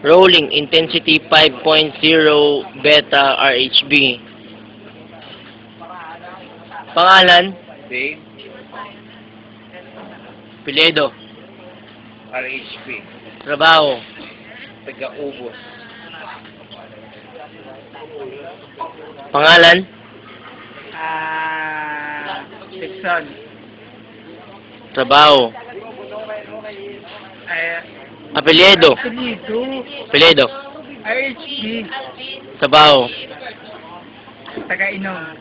Rolling Intensity 5.0 Beta RHB. Pangalan? Dave, Piledo. RHP, Trabaho? taga-ubos. Pangalan? Dixon, Trabaho? Apelyido? Apelido, Piledo. RHP, Trabaho? taga-inom.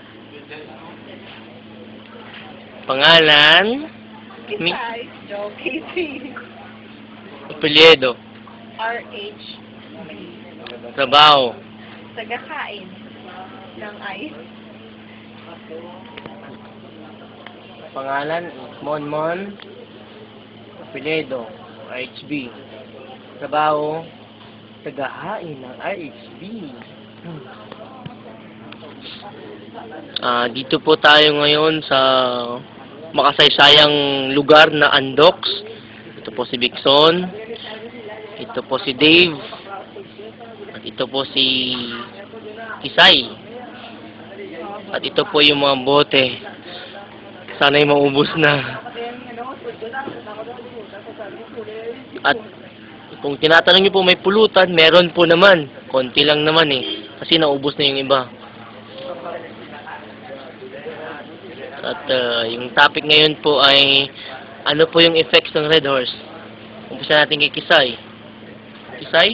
Pangalan? Mi? Joe Casey. Apelyido? RH. Trabaho? Tagakain ng ice. Pangalan? Monmon? Apelyido? RHB. Trabaho? Tagahain ng RHB. Dito po tayo ngayon sa makasaysayang lugar na Andox. Ito po si Bixon. Ito po si Dave. At ito po si Kisay. At ito po yung mga bote. Sana'y maubos na. At kung tinatanong niyo po may pulutan, meron po naman. Konti lang naman eh. Kasi naubos na yung iba. At yung topic ngayon po ay ano po yung effects ng Red Horse. Umpisa natin kay Kisay. Kisay?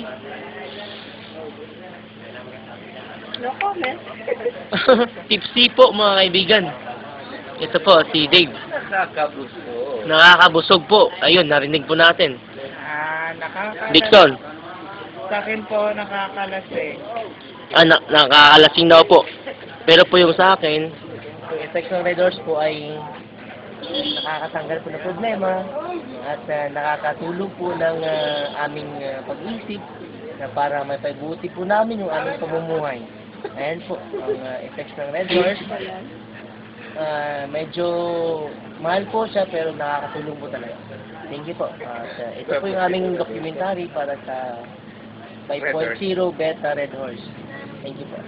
No comment. Tipsy po mga kaibigan. Ito po si Dave. Nakakabuso. Nakakabusog po. Ayun, narinig po natin. Dixon. Sa akin po, nakakalasing. Nakakalasing daw po. Pero po yung sa akin, yung effects ng Red Horse po ay nakakatanggal po ng problema at nakakatulong po ng aming pag-isip na para may pagbuti po namin yung aming pamumuhay. Ayan po, ang effects ng Red Horse. Medyo mahal po siya pero nakakatulong po talaga. Thank you po. Ito po yung aming documentary para sa 5.0 Beta Red Horse. Thank you po.